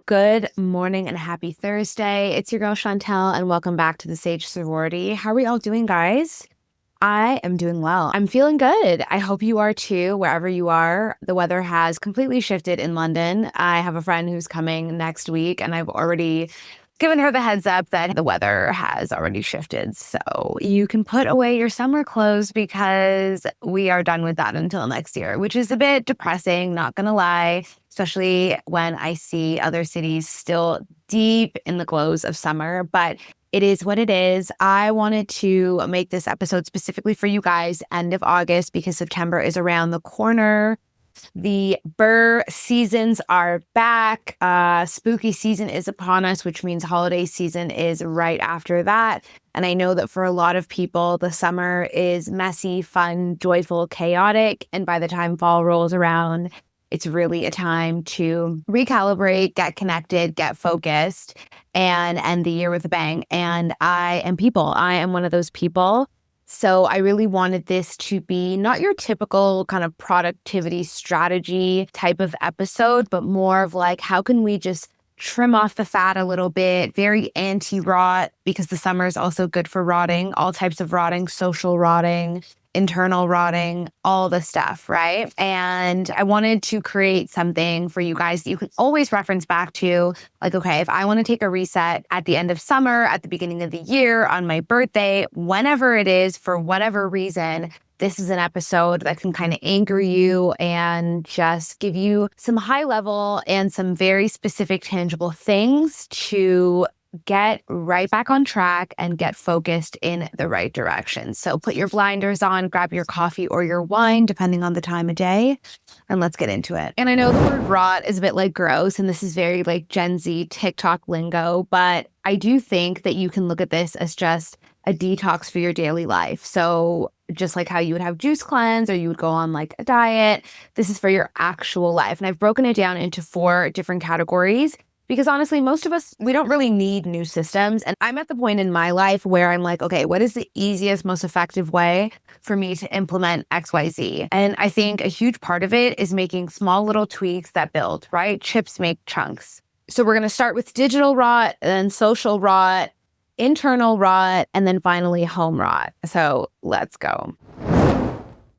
Good morning and happy Thursday. It's your girl Shantel and welcome back to the Sage Sorority. How are we all doing, guys? I am doing well. I'm feeling good. I hope you are too, wherever you are. The weather has completely shifted in London. I have a friend who's coming next week and I've already given her the heads up that the weather has already shifted. So you can put away your summer clothes because we are done with that until next year, which is a bit depressing, not gonna lie, especially when I see other cities still deep in the glows of summer. But it is what it is. I wanted to make this episode specifically for you guys end of August because September is around the corner. The Burr seasons are back. Spooky season is upon us, which means holiday season is right after that. And I know that for a lot of people, the summer is messy, fun, joyful, chaotic. And by the time fall rolls around, it's really a time to recalibrate, get connected, get focused, and end the year with a bang. And I am one of those people. So I really wanted this to be not your typical kind of productivity strategy type of episode, but more of like, how can we just trim off the fat a little bit, very anti-rot, because the summer is also good for rotting, all types of rotting, social rotting, internal rotting, all the stuff, right? And I wanted to create something for you guys that you can always reference back to. Like, okay, if I want to take a reset at the end of summer, at the beginning of the year, on my birthday, whenever it is, for whatever reason, this is an episode that can kind of anchor you and just give you some high level and some very specific, tangible things to get right back on track and get focused in the right direction. So put your blinders on, grab your coffee or your wine, depending on the time of day, and let's get into it. And I know the word rot is a bit like gross, and this is very like Gen Z TikTok lingo, but I do think that you can look at this as just a detox for your daily life. So just like how you would have juice cleanse or you would go on like a diet, this is for your actual life. And I've broken it down into 4 different categories. Because honestly, most of us, we don't really need new systems. And I'm at the point in my life where I'm like, okay, what is the easiest, most effective way for me to implement XYZ? And I think a huge part of it is making small little tweaks that build, right? Chips make chunks. So we're going to start with digital rot, then social rot, internal rot, and then finally home rot. So let's go.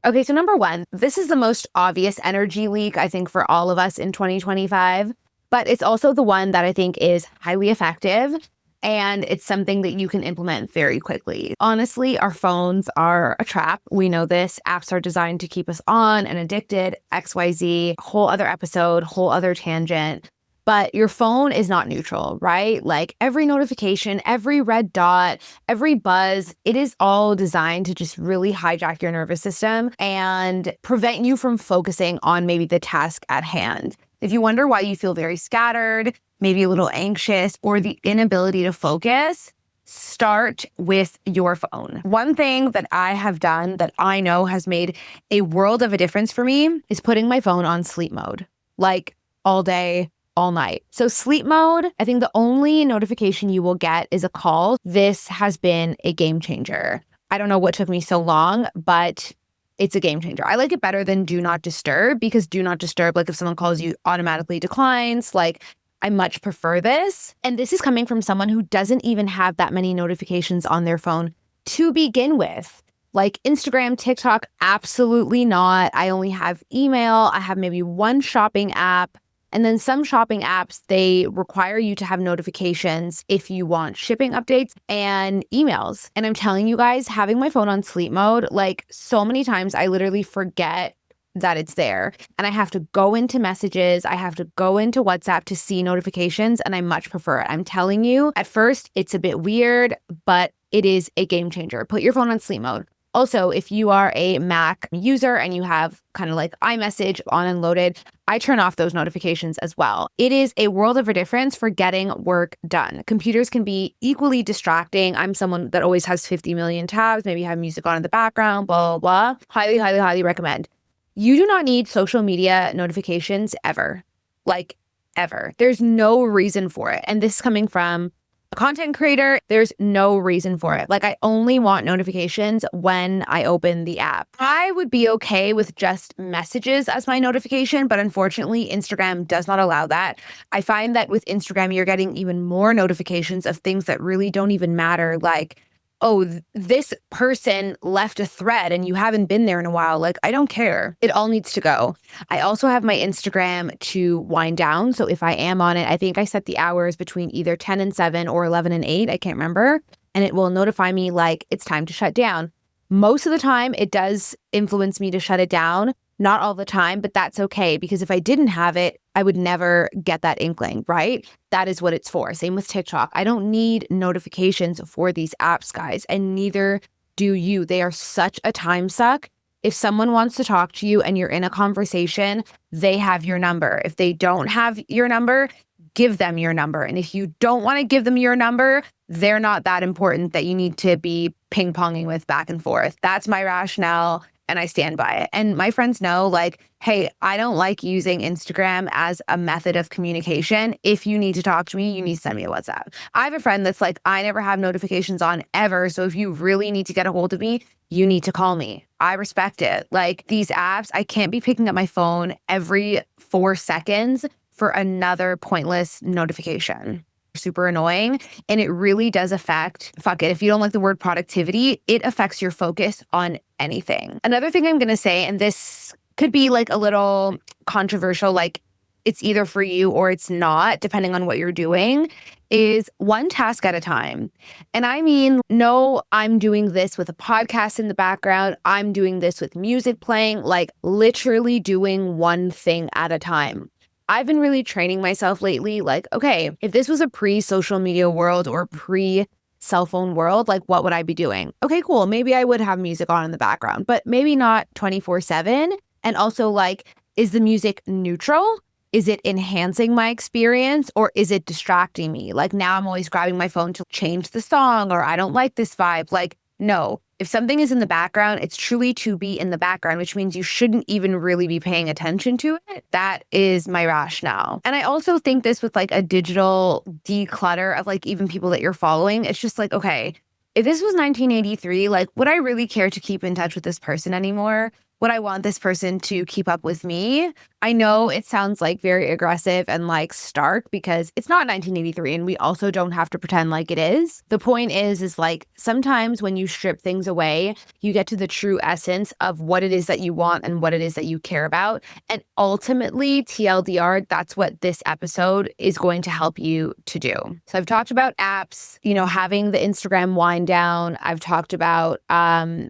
Okay, so number 1, this is the most obvious energy leak, I think, for all of us in 2025. But it's also the one that I think is highly effective, and it's something that you can implement very quickly. Honestly, our phones are a trap. We know this. Apps are designed to keep us on and addicted, XYZ, whole other episode, whole other tangent. But your phone is not neutral, right? Like every notification, every red dot, every buzz, it is all designed to just really hijack your nervous system and prevent you from focusing on maybe the task at hand. If you wonder why you feel very scattered, maybe a little anxious, or the inability to focus, start with your phone. One thing that I have done that I know has made a world of a difference for me is putting my phone on sleep mode, like all day, all night. So sleep mode, I think the only notification you will get is a call. This has been a game changer. I don't know what took me so long, but it's a game changer. I like it better than do not disturb because do not disturb, like if someone calls you, automatically declines. Like I much prefer this. And this is coming from someone who doesn't even have that many notifications on their phone to begin with. Like Instagram, TikTok, absolutely not. I only have email. I have maybe one shopping app. And then some shopping apps, they require you to have notifications if you want shipping updates and emails. And I'm telling you guys, having my phone on sleep mode, like so many times I literally forget that it's there. And I have to go into messages. I have to go into WhatsApp to see notifications. And I much prefer it. I'm telling you, at first it's a bit weird, but it is a game changer. Put your phone on sleep mode. Also, if you are a Mac user and you have kind of like iMessage on and loaded, I turn off those notifications as well. It is a world of a difference for getting work done. Computers can be equally distracting. I'm someone that always has 50 million tabs, maybe have music on in the background, blah, blah, blah. Highly, highly, highly recommend. You do not need social media notifications ever. Like ever. There's no reason for it. And this is coming from a content creator, there's no reason for it. Like I only want notifications when I open the app. I would be okay with just messages as my notification, but unfortunately, Instagram does not allow that. I find that with Instagram, you're getting even more notifications of things that really don't even matter. Like, oh, this person left a thread and you haven't been there in a while. Like, I don't care. It all needs to go. I also have my Instagram to wind down. So if I am on it, I think I set the hours between either 10 and 7 or 11 and 8. I can't remember. And it will notify me like it's time to shut down. Most of the time, it does influence me to shut it down. Not all the time, but that's okay. Because if I didn't have it, I would never get that inkling, right? That is what it's for. Same with TikTok. I don't need notifications for these apps, guys, and neither do you. They are such a time suck. If someone wants to talk to you and you're in a conversation, they have your number. If they don't have your number, give them your number. And if you don't want to give them your number, they're not that important that you need to be ping-ponging with back and forth. That's my rationale. And I stand by it. And my friends know, like, hey, I don't like using Instagram as a method of communication. If you need to talk to me, you need to send me a WhatsApp. I have a friend that's like, I never have notifications on ever. So if you really need to get a hold of me, you need to call me. I respect it. Like these apps, I can't be picking up my phone every 4 seconds for another pointless notification. Super annoying. And it really does affect, fuck it, if you don't like the word productivity, it affects your focus on anything. Another thing I'm going to say, and this could be like a little controversial, like it's either for you or it's not, depending on what you're doing, is one task at a time. And I mean, no, I'm doing this with a podcast in the background. I'm doing this with music playing, like literally doing one thing at a time. I've been really training myself lately, like, okay, if this was a pre-social media world or pre-cell phone world, like what would I be doing? Okay, cool. Maybe I would have music on in the background, but maybe not 24/7. And also like, is the music neutral? Is it enhancing my experience or is it distracting me? Like now I'm always grabbing my phone to change the song or I don't like this vibe. Like, no. If something is in the background, it's truly to be in the background, which means you shouldn't even really be paying attention to it. That is my rationale. And I also think this with like a digital declutter of like even people that you're following. It's just like, okay, if this was 1983, like would I really care to keep in touch with this person anymore? Would I want this person to keep up with me? I know it sounds like very aggressive and like stark because it's not 1983 and we also don't have to pretend like it is. The point is like sometimes when you strip things away, you get to the true essence of what it is that you want and what it is that you care about. And ultimately, TLDR, that's what this episode is going to help you to do. So I've talked about apps, having the Instagram wind down. I've talked about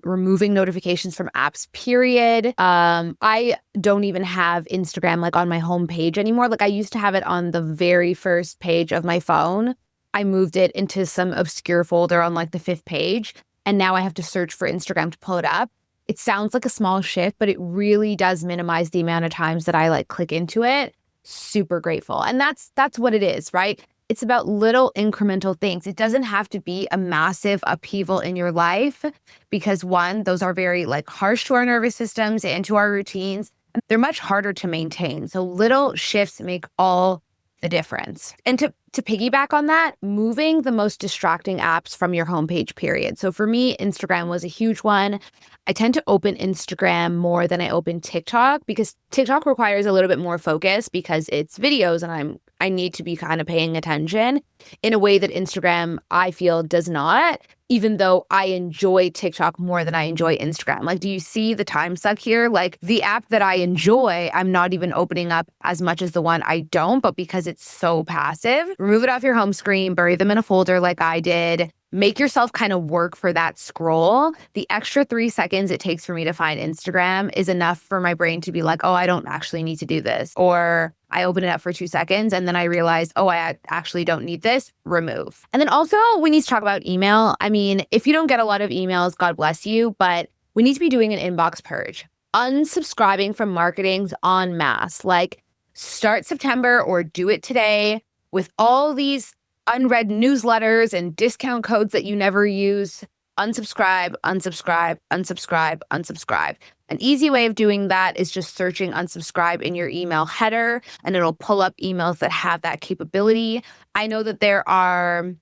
removing notifications from apps, period. I don't even have Instagram like on my home page anymore. Like I used to have it on the very first page of my phone. I moved it into some obscure folder on like the 5th page. And now I have to search for Instagram to pull it up. It sounds like a small shift, but it really does minimize the amount of times that I like click into it. Super grateful. And that's what it is, right? It's about little incremental things. It doesn't have to be a massive upheaval in your life because one, those are very like harsh to our nervous systems and to our routines. They're much harder to maintain. So little shifts make all the difference. And to piggyback on that, moving the most distracting apps from your homepage, period. So for me, Instagram was a huge one. I tend to open Instagram more than I open TikTok because TikTok requires a little bit more focus because it's videos and I need to be kind of paying attention in a way that Instagram, I feel, does not, even though I enjoy TikTok more than I enjoy Instagram. Like, do you see the time suck here? Like the app that I enjoy, I'm not even opening up as much as the one I don't, but because it's so passive, remove it off your home screen, bury them in a folder like I did. Make yourself kind of work for that scroll. The extra 3 seconds it takes for me to find Instagram is enough for my brain to be like, oh, I don't actually need to do this. Or I open it up for 2 seconds and then I realize, oh, I actually don't need this, remove. And then also we need to talk about email. I mean, if you don't get a lot of emails, God bless you, but we need to be doing an inbox purge. Unsubscribing from marketings en masse. Like start September or do it today with all these unread newsletters and discount codes that you never use. Unsubscribe, unsubscribe, unsubscribe, unsubscribe. An easy way of doing that is just searching unsubscribe in your email header, and it'll pull up emails that have that capability. I know that there are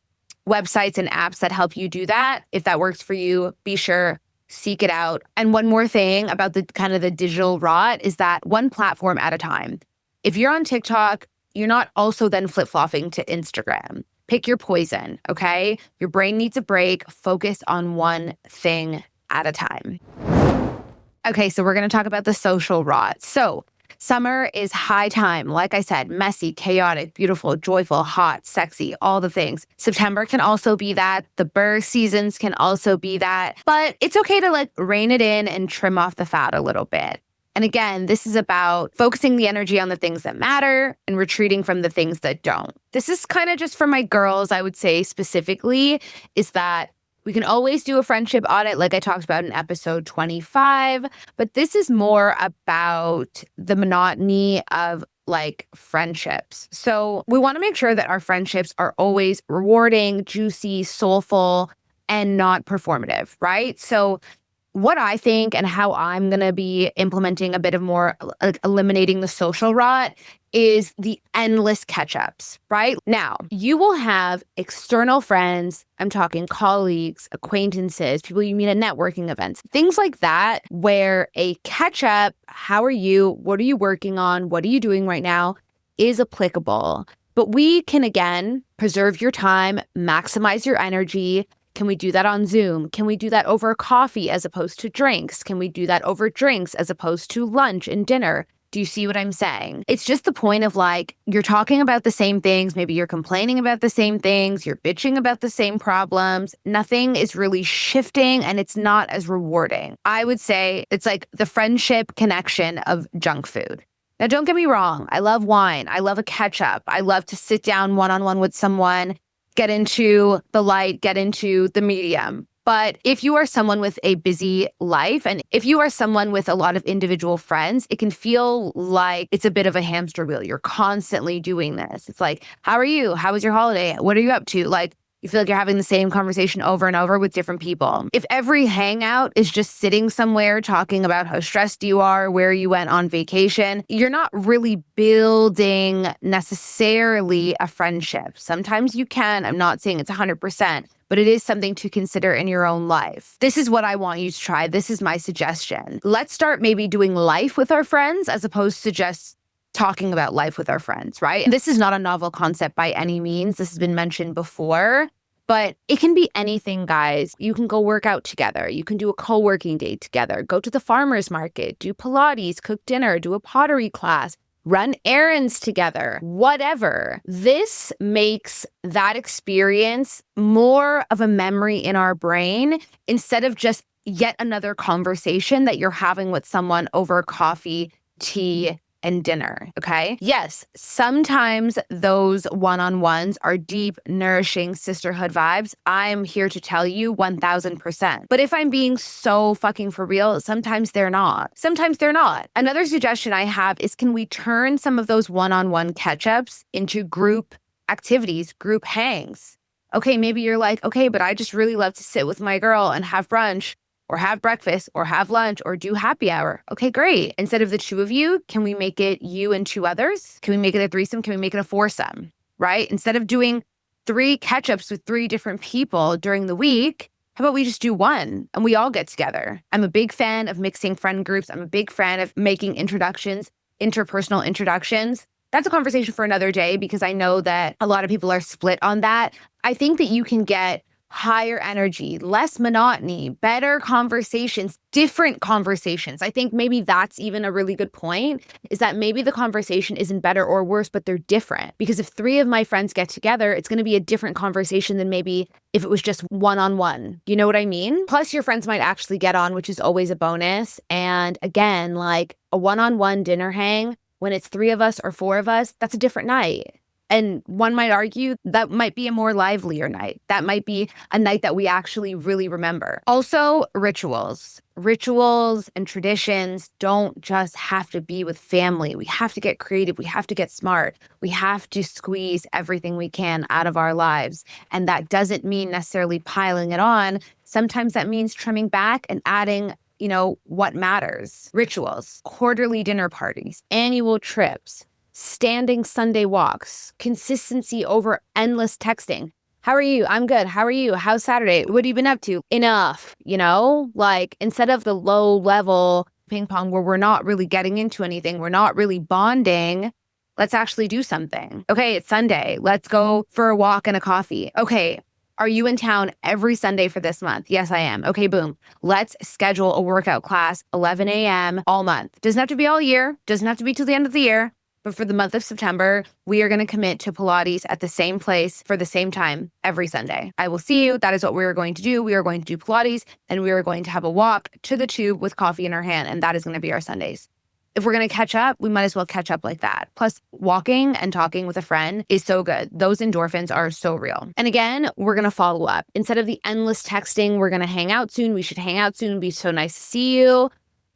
websites and apps that help you do that. If that works for you, be sure seek it out. And one more thing about the kind of the digital rot is that one platform at a time. If you're on TikTok, you're not also then flip-flopping to Instagram. Pick your poison, okay? Your brain needs a break. Focus on one thing at a time. Okay, so we're going to talk about the social rot. So summer is high time. Like I said, messy, chaotic, beautiful, joyful, hot, sexy, all the things. September can also be that. The birth seasons can also be that. But it's okay to like rein it in and trim off the fat a little bit. And again, this is about focusing the energy on the things that matter and retreating from the things that don't. This is kind of just for my girls, I would say specifically, is that we can always do a friendship audit like I talked about in episode 25, but this is more about the monotony of like friendships. So we want to make sure that our friendships are always rewarding, juicy, soulful, and not performative, right? So what I think and how I'm going to be implementing a bit of more eliminating the social rot is the endless catch-ups, right? Now, you will have external friends, I'm talking colleagues, acquaintances, people you meet at networking events, things like that, where a catch-up, how are you, what are you working on, what are you doing right now, is applicable. But we can, again, preserve your time, maximize your energy. Can we do that on Zoom? Can we do that over coffee as opposed to drinks? Can we do that over drinks as opposed to lunch and dinner? Do you see what I'm saying? It's just the point of like, you're talking about the same things. Maybe you're complaining about the same things. You're bitching about the same problems. Nothing is really shifting and it's not as rewarding. I would say it's like the friendship connection of junk food. Now, don't get me wrong. I love wine. I love a catch up. I love to sit down one-on-one with someone, get into the light, get into the medium. But if you are someone with a busy life and if you are someone with a lot of individual friends, it can feel like it's a bit of a hamster wheel. You're constantly doing this. It's like, how are you? How was your holiday? What are you up to? Like, you feel like you're having the same conversation over and over with different people. If every hangout is just sitting somewhere talking about how stressed you are, where you went on vacation, you're not really building necessarily a friendship. Sometimes you can. I'm not saying it's 100%. But it is something to consider in your own life. This is what I want you to try. This is my suggestion. Let's start maybe doing life with our friends as opposed to just talking about life with our friends, right? And this is not a novel concept by any means. This has been mentioned before, but it can be anything, guys. You can go work out together. You can do a co-working day together, go to the farmer's market, do Pilates, cook dinner, do a pottery class, run errands together, whatever. This makes that experience more of a memory in our brain instead of just yet another conversation that you're having with someone over coffee, tea, and dinner, okay? Yes, sometimes those one-on-ones are deep, nourishing sisterhood vibes. I'm here to tell you 1000%. But if I'm being so fucking for real, sometimes they're not. Sometimes they're not. Another suggestion I have is, can we turn some of those one-on-one catch-ups into group activities, group hangs? Okay, maybe you're like, okay, but I just really love to sit with my girl and have brunch, or have breakfast, or have lunch, or do happy hour. Okay, great. Instead of the two of you, can we make it you and two others? Can we make it a threesome? Can we make it a foursome, right? Instead of doing 3 catch-ups with 3 different people during the week, how about we just do one and we all get together? I'm a big fan of mixing friend groups. I'm a big fan of making introductions, interpersonal introductions. That's a conversation for another day because I know that a lot of people are split on that. I think that you can get higher energy, less monotony, better conversations, different conversations. I think maybe that's even a really good point, is that maybe the conversation isn't better or worse, but they're different. Because if 3 of my friends get together, it's going to be a different conversation than maybe if it was just one-on-one. You know what I mean? Plus, your friends might actually get on, which is always a bonus. And again, like a one-on-one dinner hang, when it's 3 of us or 4 of us, that's a different night. And one might argue that might be a more livelier night. That might be a night that we actually really remember. Also, rituals. Rituals and traditions don't just have to be with family. We have to get creative. We have to get smart. We have to squeeze everything we can out of our lives. And that doesn't mean necessarily piling it on. Sometimes that means trimming back and adding, what matters. Rituals, quarterly dinner parties, annual trips, standing Sunday walks, consistency over endless texting. How are you? I'm good. How are you? How's Saturday? What have you been up to? Enough, like instead of the low level ping pong where we're not really getting into anything, we're not really bonding. Let's actually do something. Okay, it's Sunday. Let's go for a walk and a coffee. Okay, are you in town every Sunday for this month? Yes, I am. Okay, boom. Let's schedule a workout class, 11 a.m. all month. Doesn't have to be all year. Doesn't have to be till the end of the year. But for the month of September, we are going to commit to Pilates at the same place for the same time every Sunday. I will see you. That is what we are going to do. We are going to do Pilates and we are going to have a walk to the tube with coffee in our hand. And that is going to be our Sundays. If we're going to catch up, we might as well catch up like that. Plus, walking and talking with a friend is so good. Those endorphins are so real. And again, we're going to follow up. Instead of the endless texting, we're going to hang out soon. We should hang out soon. It'd be so nice to see you.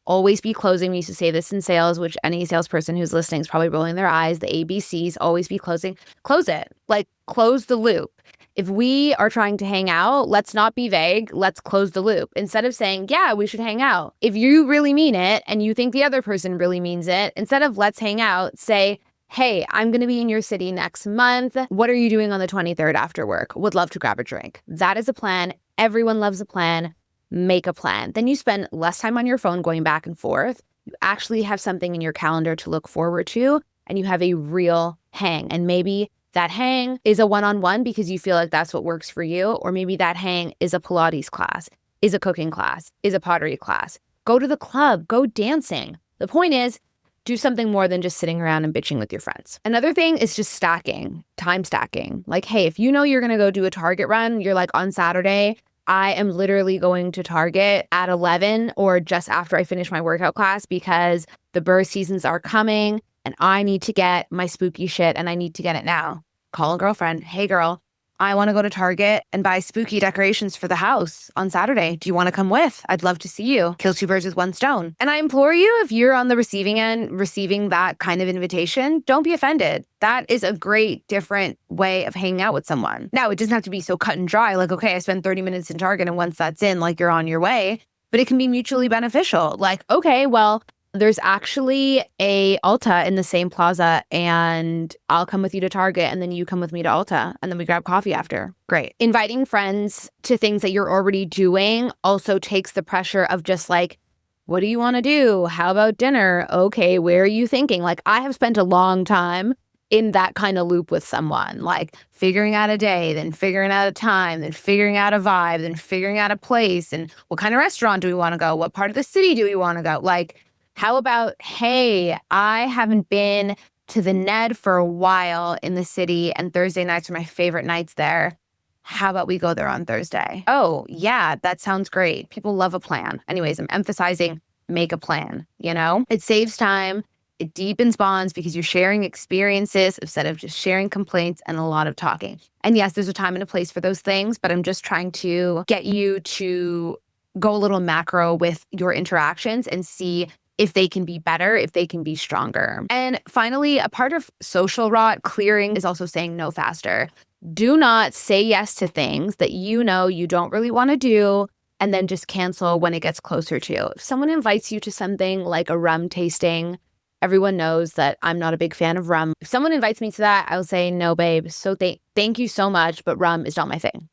Always be closing. We used to say this in sales, which any salesperson who's listening is probably rolling their eyes. The ABCs, always be closing. Close it. Like, close the loop. If we are trying to hang out, let's not be vague. Let's close the loop. Instead of saying, yeah, we should hang out. If you really mean it and you think the other person really means it, instead of let's hang out, say, hey, I'm going to be in your city next month. What are you doing on the 23rd after work? Would love to grab a drink. That is a plan. Everyone loves a plan. Make a plan. Then you spend less time on your phone going back and forth. You actually have something in your calendar to look forward to, and you have a real hang. And maybe that hang is a one-on-one because you feel like that's what works for you. Or maybe that hang is a Pilates class, is a cooking class, is a pottery class. Go to the club, go dancing. The point is, do something more than just sitting around and bitching with your friends. Another thing is just stacking, time stacking. Like, hey, if you know you're going to go do a Target run, you're like on Saturday, I am literally going to Target at 11 or just after I finish my workout class because the burr seasons are coming and I need to get my spooky shit and I need to get it now. Call a girlfriend. Hey girl, I want to go to Target and buy spooky decorations for the house on Saturday. Do you want to come with? I'd love to see you. Kill two birds with one stone. And I implore you, if you're on the receiving end, receiving that kind of invitation, don't be offended. That is a great, different way of hanging out with someone. Now, it doesn't have to be so cut and dry. Like, okay, I spend 30 minutes in Target and once that's in, like you're on your way. But it can be mutually beneficial. Like, okay, well, there's actually a Ulta in the same plaza and I'll come with you to Target and then you come with me to Ulta and then we grab coffee after. Great. Inviting friends to things that you're already doing also takes the pressure of just like, what do you want to do? How about dinner? Okay, where are you thinking? Like, I have spent a long time in that kind of loop with someone, like figuring out a day, then figuring out a time, then figuring out a vibe, then figuring out a place and what kind of restaurant do we want to go? What part of the city do we want to go? Like, how about, hey, I haven't been to the Ned for a while in the city and Thursday nights are my favorite nights there. How about we go there on Thursday? Oh, yeah, that sounds great. People love a plan. Anyways, I'm emphasizing make a plan, It saves time. It deepens bonds because you're sharing experiences instead of just sharing complaints and a lot of talking. And yes, there's a time and a place for those things, but I'm just trying to get you to go a little macro with your interactions and see if they can be better, if they can be stronger. And finally, a part of social rot clearing is also saying no faster. Do not say yes to things that you know you don't really want to do and then just cancel when it gets closer to. If someone invites you to something like a rum tasting, everyone knows that I'm not a big fan of rum. If someone invites me to that, I'll say, no, babe, so thank you so much, but rum is not my thing.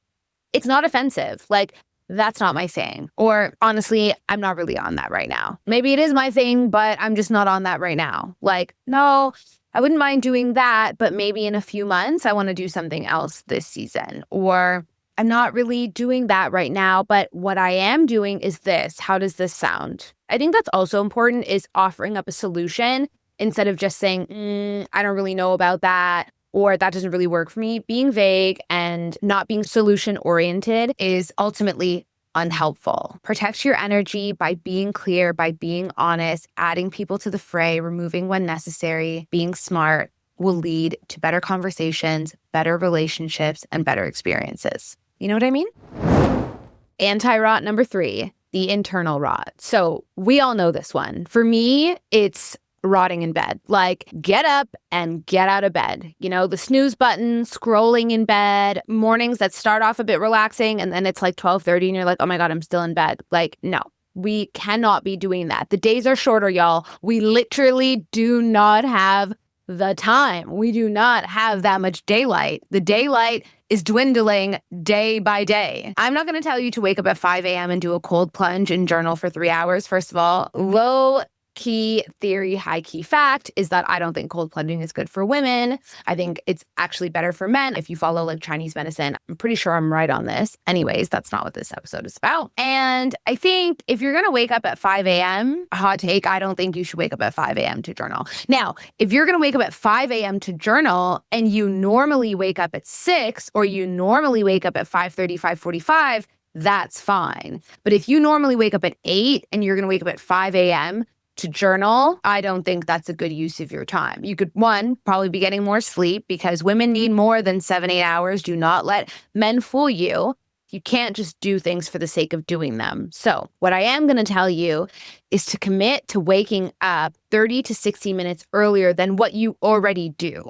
It's not offensive. Like, that's not my thing. Or honestly, I'm not really on that right now. Maybe it is my thing, but I'm just not on that right now. Like, no, I wouldn't mind doing that, but maybe in a few months, I want to do something else this season. Or I'm not really doing that right now, but what I am doing is this. How does this sound? I think that's also important is offering up a solution instead of just saying, I don't really know about that. Or that doesn't really work for me. Being vague and not being solution-oriented is ultimately unhelpful. Protect your energy by being clear, by being honest, adding people to the fray, removing when necessary, being smart will lead to better conversations, better relationships, and better experiences. You know what I mean? Anti-rot number 3, the internal rot. So we all know this one. For me, it's rotting in bed. Like, get up and get out of bed. The snooze button, scrolling in bed, mornings that start off a bit relaxing and then it's like 12:30 and you're like, oh my God, I'm still in bed. Like, no, we cannot be doing that. The days are shorter, y'all. We literally do not have the time. We do not have that much daylight. The daylight is dwindling day by day. I'm not going to tell you to wake up at 5 a.m. and do a cold plunge and journal for 3 hours. First of all, low key theory, high key fact is that I don't think cold plunging is good for women. I think it's actually better for men if you follow like Chinese medicine. I'm pretty sure I'm right on this. Anyways, that's not what this episode is about. And I think if you're going to wake up at 5 a.m., hot take, I don't think you should wake up at 5 a.m. to journal. Now, if you're going to wake up at 5 a.m. to journal and you normally wake up at 6 or you normally wake up at 5:30, 5:45, that's fine. But if you normally wake up at 8 and you're going to wake up at 5 a.m., to journal, I don't think that's a good use of your time. You could, one, probably be getting more sleep because women need more than 7-8 hours. Do not let men fool you. You can't just do things for the sake of doing them. So what I am going to tell you is to commit to waking up 30 to 60 minutes earlier than what you already do,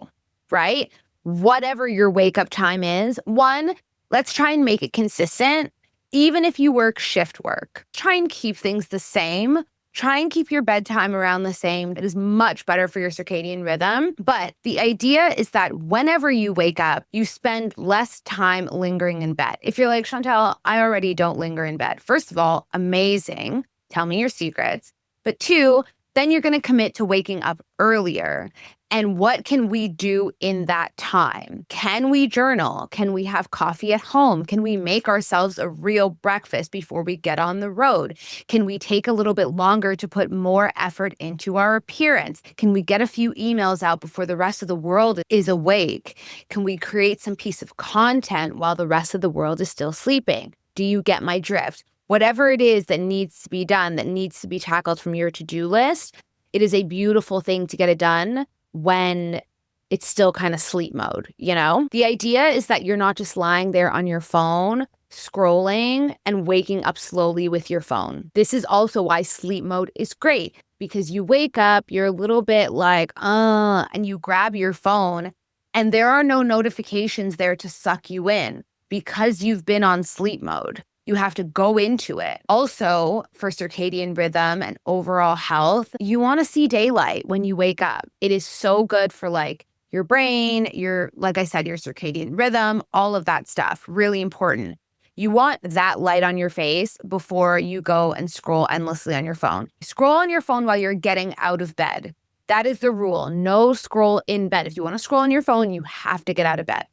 right? Whatever your wake up time is, one, let's try and make it consistent. Even if you work shift work, try and keep things the same. Try and keep your bedtime around the same. It is much better for your circadian rhythm. But the idea is that whenever you wake up, you spend less time lingering in bed. If you're like, Shantel, I already don't linger in bed. First of all, amazing. Tell me your secrets. But two, then you're going to commit to waking up earlier. And what can we do in that time? Can we journal? Can we have coffee at home? Can we make ourselves a real breakfast before we get on the road? Can we take a little bit longer to put more effort into our appearance? Can we get a few emails out before the rest of the world is awake? Can we create some piece of content while the rest of the world is still sleeping? Do you get my drift? Whatever it is that needs to be done, that needs to be tackled from your to-do list, it is a beautiful thing to get it done when it's still kind of sleep mode, you know? The idea is that you're not just lying there on your phone, scrolling and waking up slowly with your phone. This is also why sleep mode is great because you wake up, you're a little bit like, and you grab your phone and there are no notifications there to suck you in because you've been on sleep mode. You have to go into it. Also, for circadian rhythm and overall health, you want to see daylight when you wake up. It is so good for like your brain, like I said, your circadian rhythm, all of that stuff. Really important. You want that light on your face before you go and scroll endlessly on your phone. Scroll on your phone while you're getting out of bed. That is the rule. No scroll in bed. If you want to scroll on your phone, you have to get out of bed.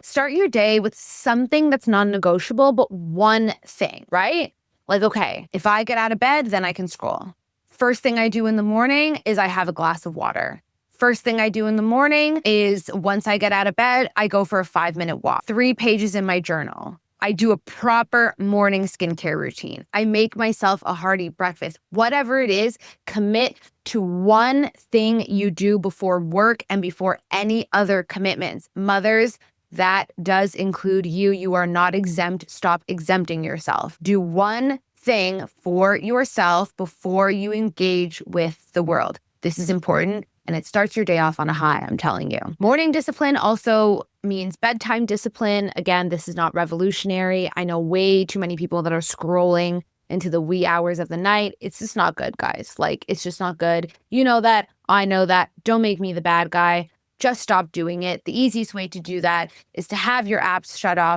Start your day with something that's non-negotiable, but one thing, right? Like, okay, if I get out of bed, then I can scroll. First thing I do in the morning is I have a glass of water. First thing I do in the morning is once I get out of bed, I go for a 5-minute walk. 3 pages in my journal. I do a proper morning skincare routine. I make myself a hearty breakfast. Whatever it is, commit to one thing you do before work and before any other commitments. Mothers, that does include you. You are not exempt. Stop exempting yourself. Do one thing for yourself before you engage with the world. This is important, and it starts your day off on a high, I'm telling you. Morning discipline also means bedtime discipline. Again, this is not revolutionary. I know way too many people that are scrolling into the wee hours of the night. It's just not good, guys. Like, it's just not good. You know that. I know that. Don't make me the bad guy. Just stop doing it. The easiest way to do that is to have your apps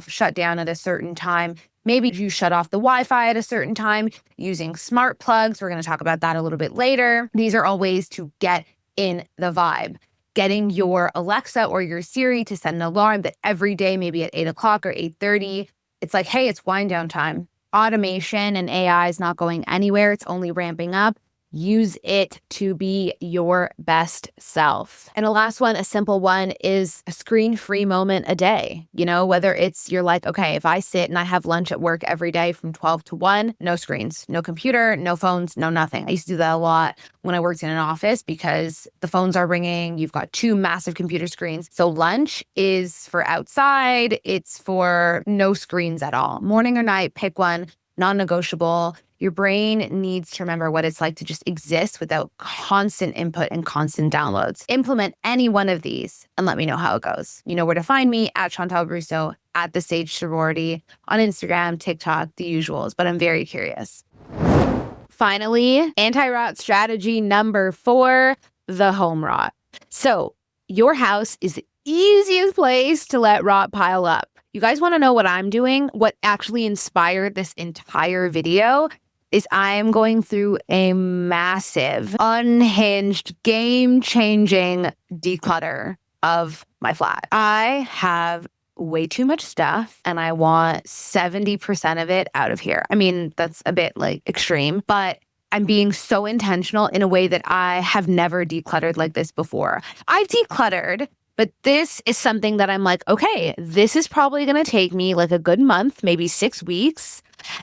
shut down at a certain time. Maybe you shut off the Wi-Fi at a certain time using smart plugs. We're going to talk about that a little bit later. These are all ways to get in the vibe. Getting your Alexa or your Siri to set an alarm that every day, maybe at 8 o'clock or 8:30, it's like, hey, it's wind down time. Automation and AI is not going anywhere. It's only ramping up. Use it to be your best self. And the last one, a simple one, is a screen-free moment a day. You know, whether it's you're like, okay, if I sit and I have lunch at work every day from 12 to 1, no screens, no computer, no phones, no nothing. I used to do that a lot when I worked in an office because the phones are ringing. You've got 2 massive computer screens. So lunch is for outside. It's for no screens at all. Morning or night, pick one, non-negotiable. Your brain needs to remember what it's like to just exist without constant input and constant downloads. Implement any one of these and let me know how it goes. You know where to find me, at Shantel Russo, at the Sage Sorority, on Instagram, TikTok, the usuals, but I'm very curious. Finally, anti-rot strategy number 4, the home rot. So your house is easiest place to let rot pile up. You guys want to know what I'm doing? What actually inspired this entire video is I am going through a massive, unhinged, game-changing declutter of my flat. I have way too much stuff and I want 70% of it out of here. I mean, that's a bit like extreme, but I'm being so intentional in a way that I have never decluttered like this before. I've decluttered, but this is something that I'm like, okay, this is probably going to take me like a good month, maybe 6 weeks.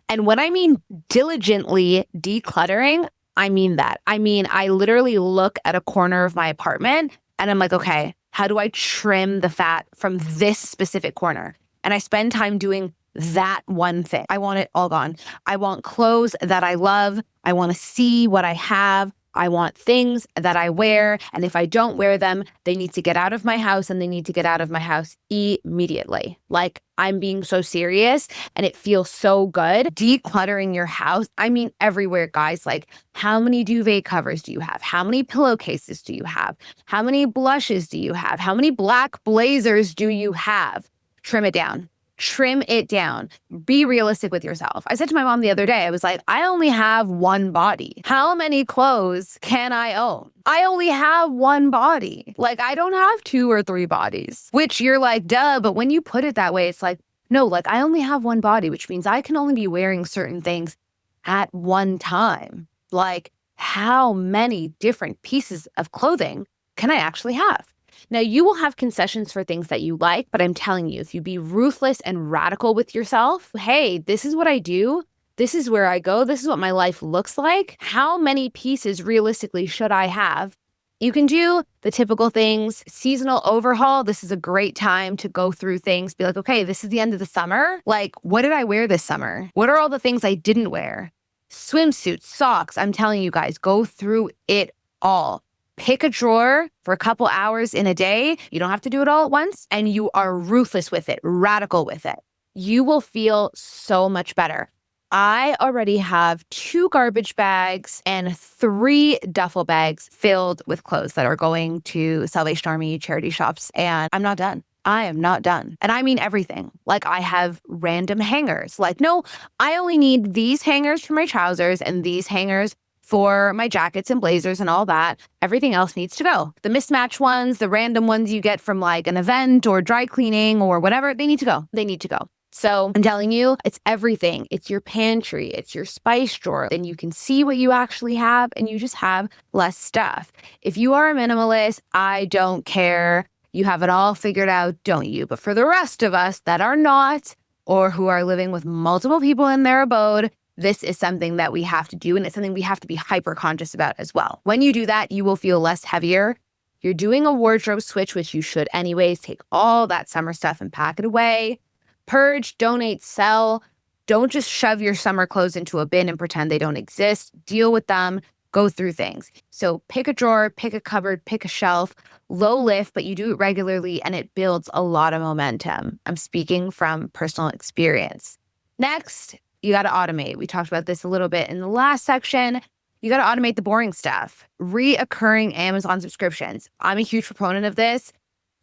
And when I mean diligently decluttering, I mean that. I mean, I literally look at a corner of my apartment and I'm like, okay, how do I trim the fat from this specific corner? And I spend time doing that one thing. I want it all gone. I want clothes that I love. I want to see what I have. I want things that I wear. And if I don't wear them, they need to get out of my house and they need to get out of my house immediately. Like, I'm being so serious and it feels so good. Decluttering your house. I mean, everywhere, guys. Like, how many duvet covers do you have? How many pillowcases do you have? How many blushes do you have? How many black blazers do you have? Trim it down. Trim it down. Be realistic with yourself. I said to my mom the other day, I was like, I only have one body. How many clothes can I own? I only have one body. Like, I don't have 2 or 3 bodies, which you're like, duh. But when you put it that way, it's like, no, like I only have one body, which means I can only be wearing certain things at one time. Like, how many different pieces of clothing can I actually have? Now, you will have concessions for things that you like, but I'm telling you, if you be ruthless and radical with yourself, hey, this is what I do. This is where I go. This is what my life looks like. How many pieces realistically should I have? You can do the typical things. Seasonal overhaul. This is a great time to go through things. Be like, okay, this is the end of the summer. Like, what did I wear this summer? What are all the things I didn't wear? Swimsuits, socks. I'm telling you guys, go through it all. Pick a drawer for a couple hours in a day. You don't have to do it all at once. And you are ruthless with it, radical with it. You will feel so much better. I already have 2 garbage bags and 3 duffel bags filled with clothes that are going to Salvation Army charity shops. And I'm not done. I am not done. And I mean everything. Like, I have random hangers. Like, no, I only need these hangers for my trousers and these hangers for my jackets and blazers and all that. Everything else needs to go. The mismatch ones, the random ones you get from like an event or dry cleaning or whatever, they need to go. They need to go. So I'm telling you, it's everything. It's your pantry. It's your spice drawer. And you can see what you actually have and you just have less stuff. If you are a minimalist, I don't care. You have it all figured out, don't you? But for the rest of us that are not, or who are living with multiple people in their abode, this is something that we have to do, and it's something we have to be hyper conscious about as well. When you do that, you will feel less heavier. You're doing a wardrobe switch, which you should anyways. Take all that summer stuff and pack it away. Purge, donate, sell. Don't just shove your summer clothes into a bin and pretend they don't exist. Deal with them. Go through things. So pick a drawer, pick a cupboard, pick a shelf. Low lift, but you do it regularly, and it builds a lot of momentum. I'm speaking from personal experience. Next, you got to automate. We talked about this a little bit in the last section. You got to automate the boring stuff. Reoccurring Amazon subscriptions. I'm a huge proponent of this,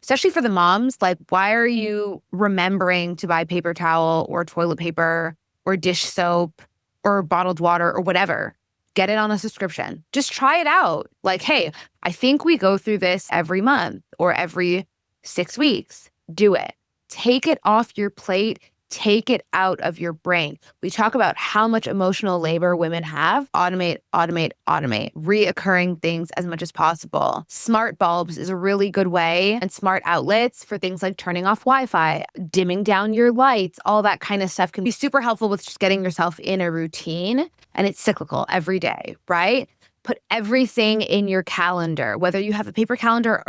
especially for the moms. Like, why are you remembering to buy paper towel or toilet paper or dish soap or bottled water or whatever? Get it on a subscription. Just try it out. Like, hey, I think we go through this every month or every 6 weeks. Do it. Take it off your plate. Take it out of your brain. We talk about how much emotional labor women have. Automate, automate, automate. Reoccurring things as much as possible. Smart bulbs is a really good way, and smart outlets for things like turning off Wi-Fi, dimming down your lights, all that kind of stuff can be super helpful with just getting yourself in a routine. And it's cyclical every day, right? Put everything in your calendar, whether you have a paper calendar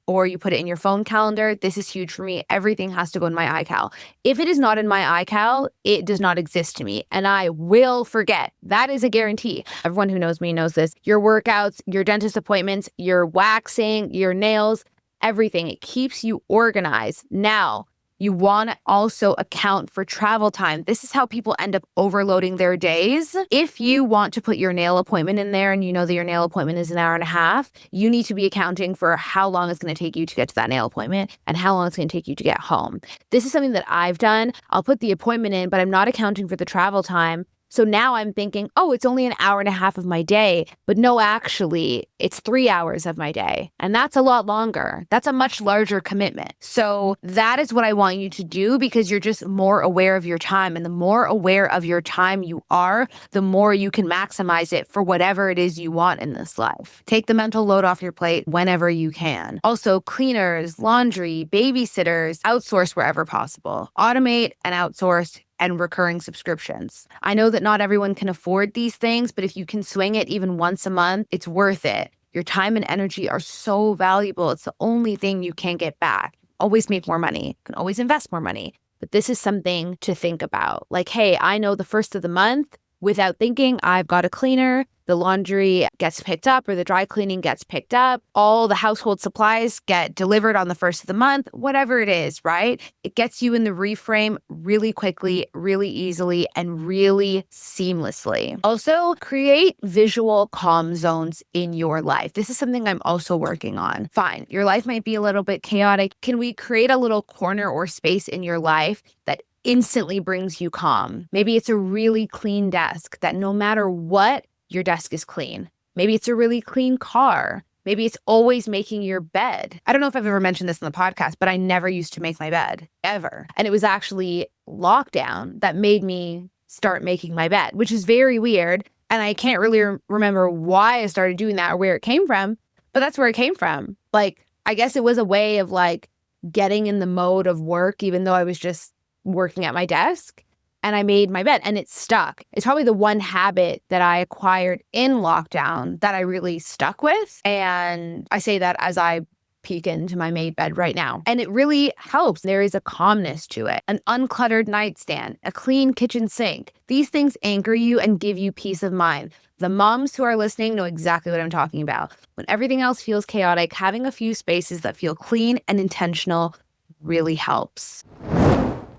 or you put it in your phone calendar. This is huge for me. Everything has to go in my iCal. If it is not in my iCal, it does not exist to me, and I will forget. That is a guarantee. Everyone who knows me knows this. Your workouts, your dentist appointments, your waxing, your nails, everything. It keeps you organized. Now, You want to also account for travel time. This is how people end up overloading their days. If you want to put your nail appointment in there and you know that your nail appointment is an hour and a half, you need to be accounting for how long it's going to take you to get to that nail appointment and how long it's going to take you to get home. This is something that I've done. I'll put the appointment in, but I'm not accounting for the travel time. So now I'm thinking, oh, it's only an hour and a half of my day. But no, actually, it's 3 hours of my day. And that's a lot longer. That's a much larger commitment. So that is what I want you to do, because you're just more aware of your time. And the more aware of your time you are, the more you can maximize it for whatever it is you want in this life. Take the mental load off your plate whenever you can. Also, cleaners, laundry, babysitters, outsource wherever possible. Automate and outsource and recurring subscriptions. I know that not everyone can afford these things, but if you can swing it even once a month, it's worth it. Your time and energy are so valuable. It's the only thing you can't get back. Always make more money. You can always invest more money. But this is something to think about. Like, hey, I know the first of the month, without thinking, I've got a cleaner, the laundry gets picked up or the dry cleaning gets picked up, all the household supplies get delivered on the first of the month, whatever it is, right? It gets you in the reframe really quickly, really easily, and really seamlessly. Also, create visual calm zones in your life. This is something I'm also working on. Fine, your life might be a little bit chaotic. Can we create a little corner or space in your life that instantly brings you calm? Maybe it's a really clean desk that no matter what, your desk is clean. Maybe it's a really clean car. Maybe it's always making your bed. I don't know if I've ever mentioned this in the podcast, but I never used to make my bed, ever. And it was actually lockdown that made me start making my bed, which is very weird. And I can't really remember why I started doing that or where it came from, but that's where it came from. Like, I guess it was a way of like getting in the mode of work, even though I was just working at my desk. And I made my bed and it stuck. It's probably the one habit that I acquired in lockdown that I really stuck with. And I say that as I peek into my made bed right now. And it really helps. There is a calmness to it. An uncluttered nightstand, a clean kitchen sink. These things anchor you and give you peace of mind. The moms who are listening know exactly what I'm talking about. When everything else feels chaotic, having a few spaces that feel clean and intentional really helps.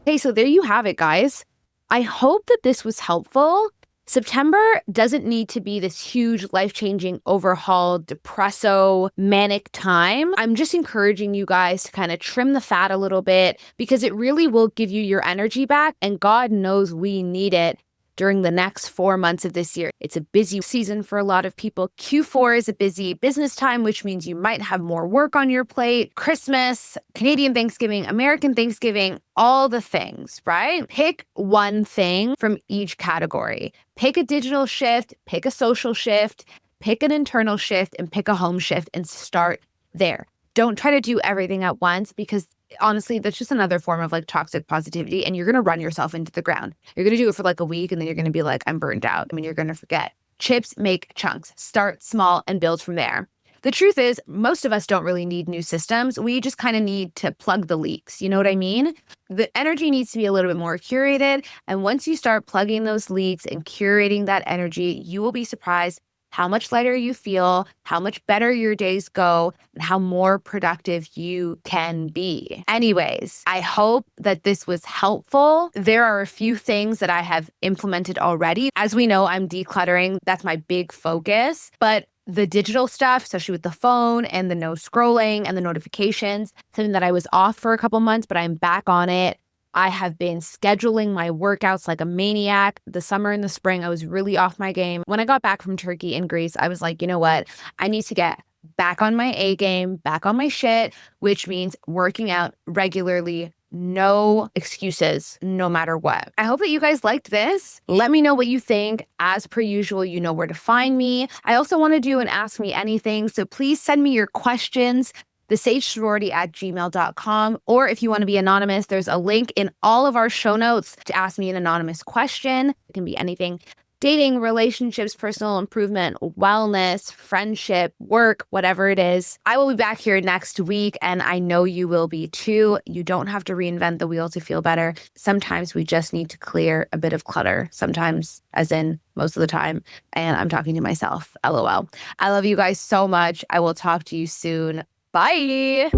Okay, so there you have it, guys. I hope that this was helpful. September doesn't need to be this huge, life-changing, overhaul, depresso, manic time. I'm just encouraging you guys to kind of trim the fat a little bit because it really will give you your energy back, and God knows we need it during the next 4 months of this year. It's a busy season for a lot of people. Q4 is a busy business time, which means you might have more work on your plate. Christmas, Canadian Thanksgiving, American Thanksgiving, all the things, right? Pick one thing from each category. Pick a digital shift, pick a social shift, pick an internal shift, and pick a home shift and start there. Don't try to do everything at once because honestly, that's just another form of like toxic positivity, and you're going to run yourself into the ground. You're going to do it for like a week and then you're going to be like, I'm burnt out. I mean, you're going to forget. Chips make chunks. Start small and build from there. The truth is, most of us don't really need new systems. We just kind of need to plug the leaks. You know what I mean? The energy needs to be a little bit more curated. And once you start plugging those leaks and curating that energy, you will be surprised how much lighter you feel, how much better your days go, and how more productive you can be. Anyways, I hope that this was helpful. There are a few things that I have implemented already. As we know, I'm decluttering. That's my big focus. But the digital stuff, especially with the phone and the no scrolling and the notifications, something that I was off for a couple months, but I'm back on it. I have been scheduling my workouts like a maniac. The summer and the spring, I was really off my game. When I got back from Turkey and Greece, I was like, you know what? I need to get back on my A game, back on my shit, which means working out regularly. No excuses, no matter what. I hope that you guys liked this. Let me know what you think. As per usual, you know where to find me. I also want to do an Ask Me Anything, so please send me your questions, thesagesorority@gmail.com. Or if you want to be anonymous, there's a link in all of our show notes to ask me an anonymous question. It can be anything. Dating, relationships, personal improvement, wellness, friendship, work, whatever it is. I will be back here next week, and I know you will be too. You don't have to reinvent the wheel to feel better. Sometimes we just need to clear a bit of clutter. Sometimes, as in most of the time. And I'm talking to myself. LOL. I love you guys so much. I will talk to you soon. Bye.